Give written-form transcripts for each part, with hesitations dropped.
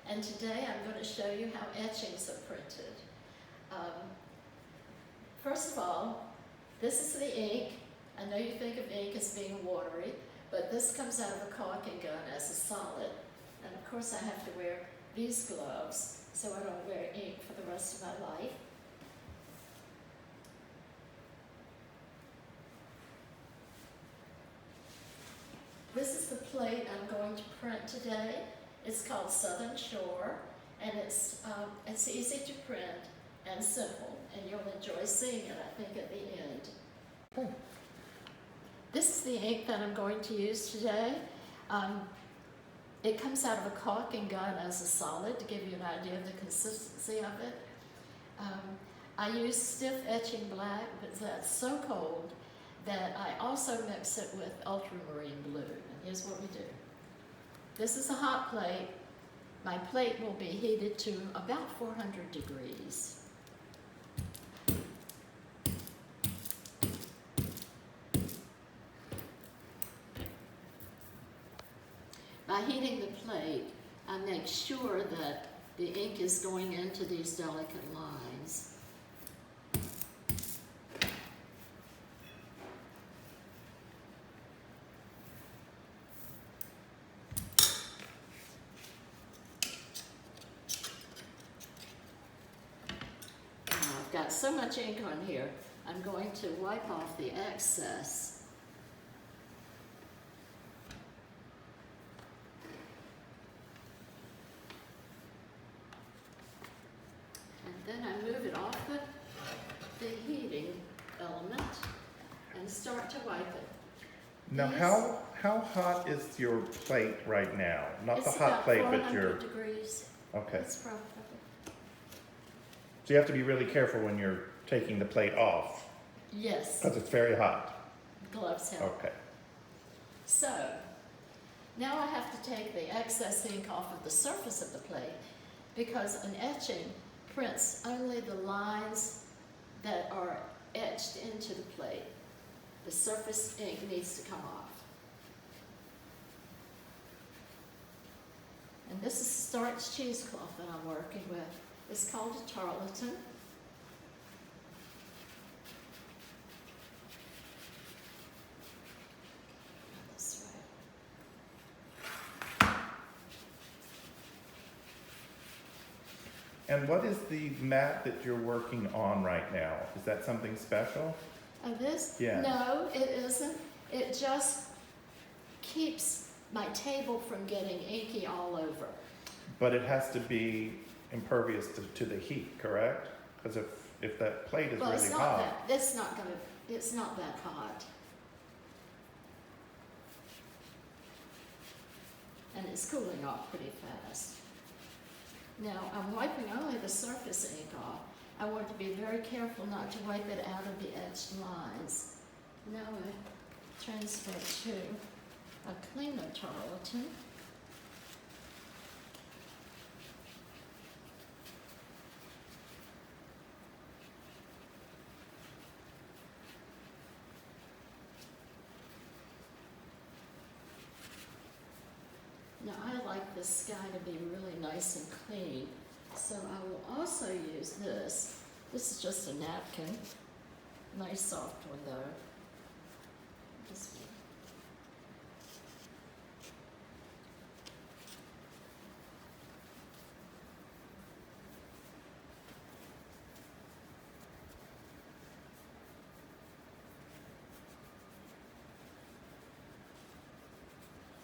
and today I'm going to show you how etchings are printed. First of all, this is the ink. I know you think of ink as being watery, but this comes out of a caulking gun as a solid. And of course I have to wear these gloves so I don't wear ink for the rest of my life. This is the plate I'm going to print today. It's called Southern Shore, and it's easy to print and simple, and you'll enjoy seeing it, I think, at the end. Okay. This is the ink that I'm going to use today. It comes out of a caulking gun as a solid to give you an idea of the consistency of it. I use stiff etching black, but that's so cold that I also mix it with ultramarine blue. And here's what we do. This is a hot plate. My plate will be heated to about 400 degrees. By heating the plate, I make sure that the ink is going into these delicate lines. I've got so much ink on here, I'm going to wipe off the excess. And then I move it off the heating element and start to wipe it. Now, how hot is your plate right now? Not the hot plate, but your... It's about 400 degrees. Okay. It's probably. So you have to be really careful when you're taking the plate off. Yes. Because it's very hot. Gloves help. Okay. So, now I have to take the excess ink off of the surface of the plate because an etching prints only the lines that are etched into the plate. The surface ink needs to come off. And this is starch cheesecloth that I'm working with. It's called a tarlatan. That's right. And what is the mat that you're working on right now? Is that something special? This? Yeah. No, it isn't. It just keeps my table from getting inky all over. But it has to be impervious to the heat, correct? Because if that plate is really hot... It's not that hot. And it's cooling off pretty fast. Now, I'm wiping only the surface ink off. I want to be very careful not to wipe it out of the etched lines. Now I transfer to a cleaner tarlatan. Now I like the sky to be really nice and clean, so I will also use this. This is just a napkin, nice soft one though. This one.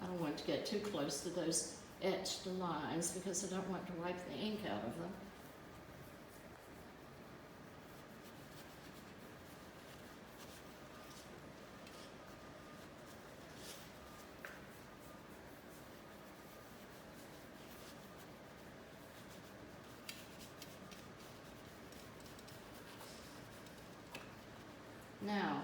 I don't want to get too close to those etched lines because I don't want to wipe the ink out of them. Now,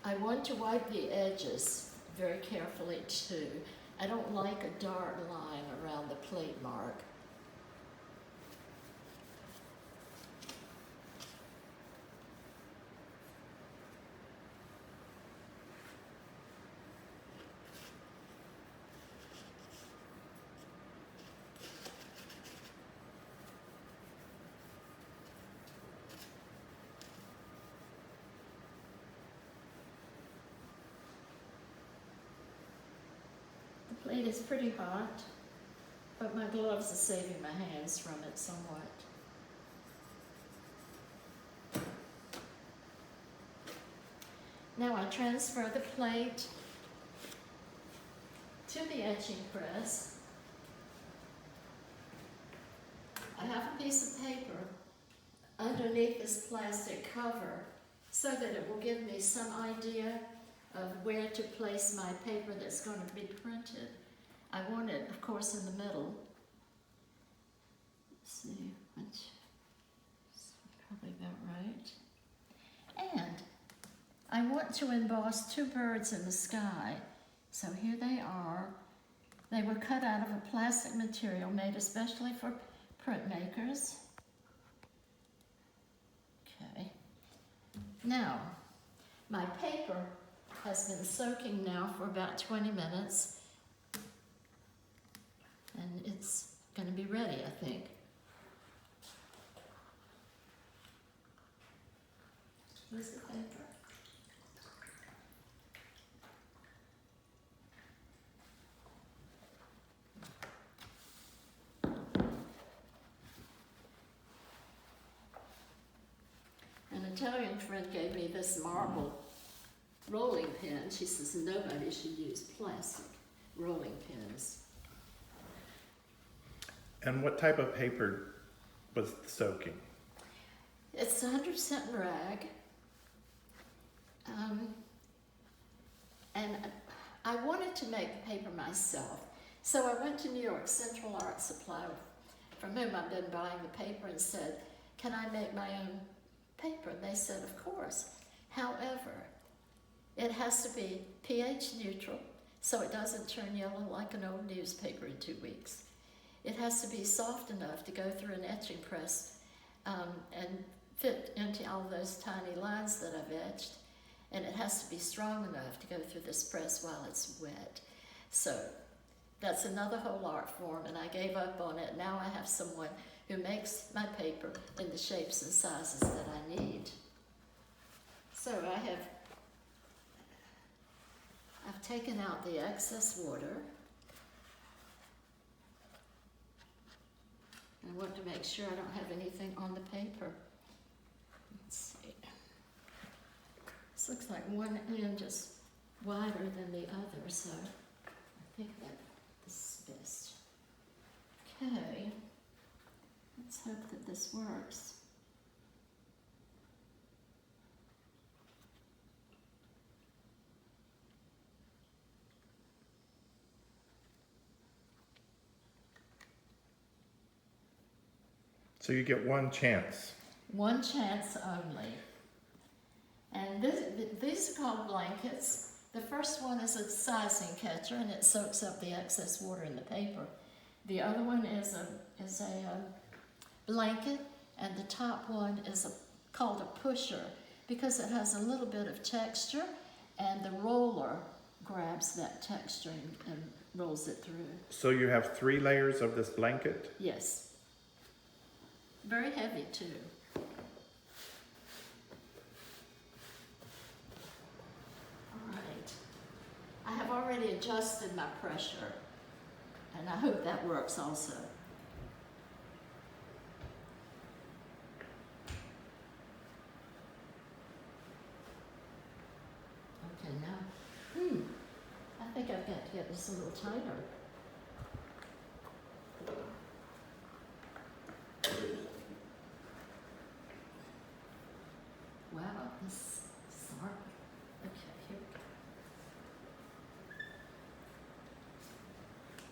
I want to wipe the edges very carefully too. I don't like a dark line around the plate mark. Plate is pretty hot, but my gloves are saving my hands from it somewhat. Now I transfer the plate to the etching press. I have a piece of paper underneath this plastic cover so that it will give me some idea of where to place my paper that's going to be printed. I want it, of course, in the middle. Let's see, which is probably about right. And I want to emboss two birds in the sky. So here they are. They were cut out of a plastic material made especially for printmakers. Okay. Now, my paper has been soaking now for about 20 minutes. And it's going to be ready, I think. Here's the paper. An Italian friend gave me this marble rolling pin. She says nobody should use plastic rolling pins. And what type of paper was soaking? It's 100% rag. And I wanted to make the paper myself. So I went to New York Central Art Supply, from whom I've been buying the paper, and said, can I make my own paper? And they said, of course. However, it has to be pH neutral, so it doesn't turn yellow like an old newspaper in 2 weeks. It has to be soft enough to go through an etching press and fit into all those tiny lines that I've etched. And it has to be strong enough to go through this press while it's wet. So that's another whole art form, and I gave up on it. Now I have someone who makes my paper in the shapes and sizes that I need. So I've taken out the excess water. I want to make sure I don't have anything on the paper. Let's see. This looks like one end is wider than the other, so I think that this is best. Okay, let's hope that this works. So you get one chance. One chance only. And these are called blankets. The first one is a sizing catcher, and it soaks up the excess water in the paper. The other one is a blanket, and the top one is called a pusher because it has a little bit of texture, and the roller grabs that texture and rolls it through. So you have 3 layers of this blanket? Yes. Very heavy too. All right. I have already adjusted my pressure, and I hope that works also. Okay, now, I think I've got to get this a little tighter. Wow, this is hard. Okay, here we go.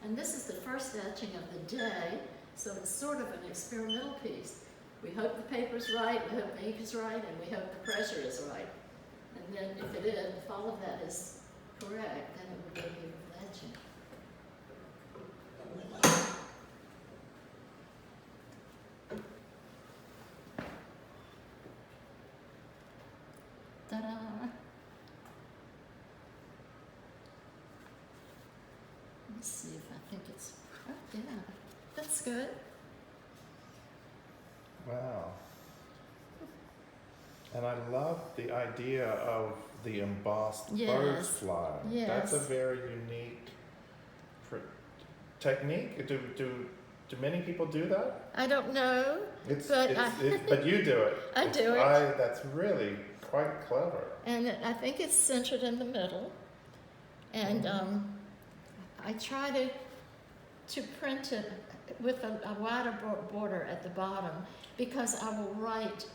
And this is the first etching of the day, so it's sort of an experimental piece. We hope the paper's right, we hope the ink is right, and we hope the pressure is right. And then if all of that is correct, then it will be a beautiful etching. Ta-da! Let's see if I think it's, oh yeah, that's good. Wow. And I love the idea of the embossed Yes. birds flying. Yes. That's a very unique technique? Do many people do that? I don't know, But you do it. I do it. That's really quite clever. And I think it's centered in the middle. And I try to print it with a wider border at the bottom, because I will write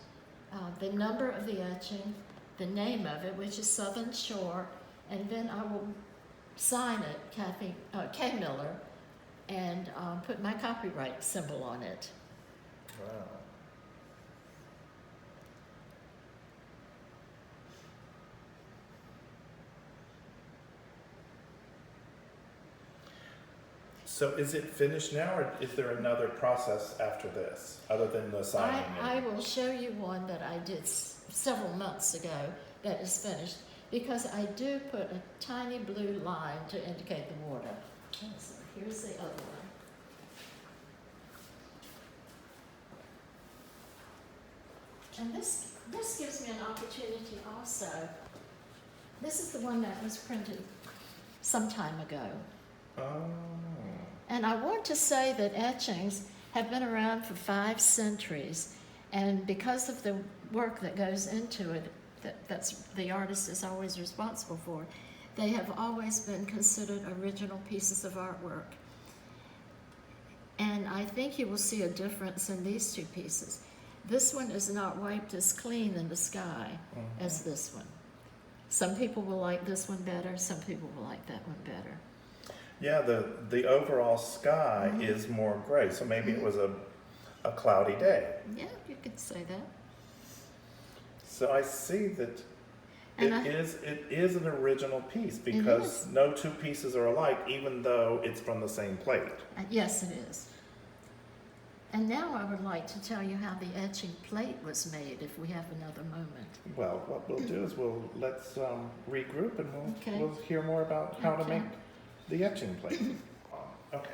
the number of the etching, the name of it, which is Southern Shore, and then I will sign it, K. Miller, and put my copyright symbol on it. Wow. So is it finished now, or is there another process after this, other than the signing? I will show you one that I did several months ago that is finished, because I do put a tiny blue line to indicate the water. So here's the other one. And this gives me an opportunity also. This is the one that was printed some time ago. Oh. And I want to say that etchings have been around for 5 centuries, and because of the work that goes into it, that's the artist is always responsible for, they have always been considered original pieces of artwork. And I think you will see a difference in these 2 pieces. This one is not wiped as clean in the sky as this one. Some people will like this one better, some people will like that one better. Yeah, the overall sky is more gray, so maybe it was a cloudy day. Yeah, you could say that. So I see that And it is an original piece, because no 2 pieces are alike, even though it's from the same plate. Yes, it is. And now I would like to tell you how the etching plate was made, if we have another moment. Well, what we'll do is let's regroup, and Okay. we'll hear more about how to Okay. make the etching plate. Okay.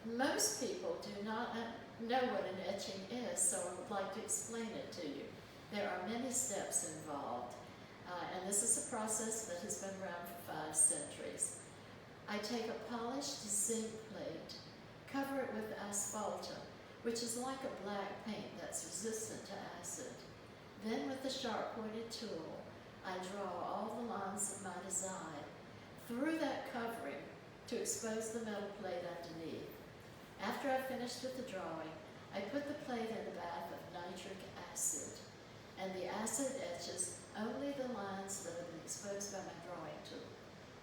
Most people do not know what an etching is, so I would like to explain it to you. There are many steps involved, and this is a process that has been around for 5 centuries. I take a polished zinc plate, cover it with asphaltum, which is like a black paint that's resistant to acid. Then with a sharp-pointed tool, I draw all the lines of my design through that covering to expose the metal plate underneath. After I've finished with the drawing, I put the plate in a bath of nitric acid, and the acid etches only the lines that have been exposed by my drawing tool,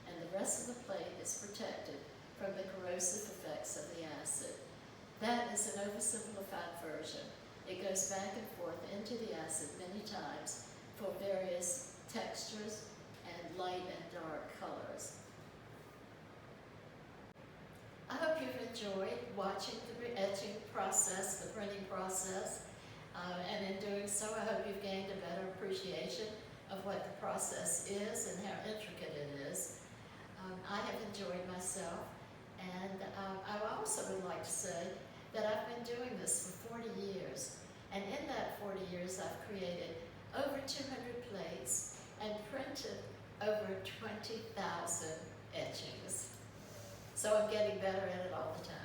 and the rest of the plate is protected from the corrosive effects of the acid. That is an oversimplified version. It goes back and forth into the acid many times for various textures and light and dark colors. I hope you've enjoyed watching the etching process, the printing process, and in doing so, I hope you've gained a better appreciation of what the process is and how intricate it is. I have enjoyed myself, and I also would like to say that I've been doing this for 40 years, and in that 40 years, I've created over 200 plates and printed over 20,000 etchings. So I'm getting better at it all the time.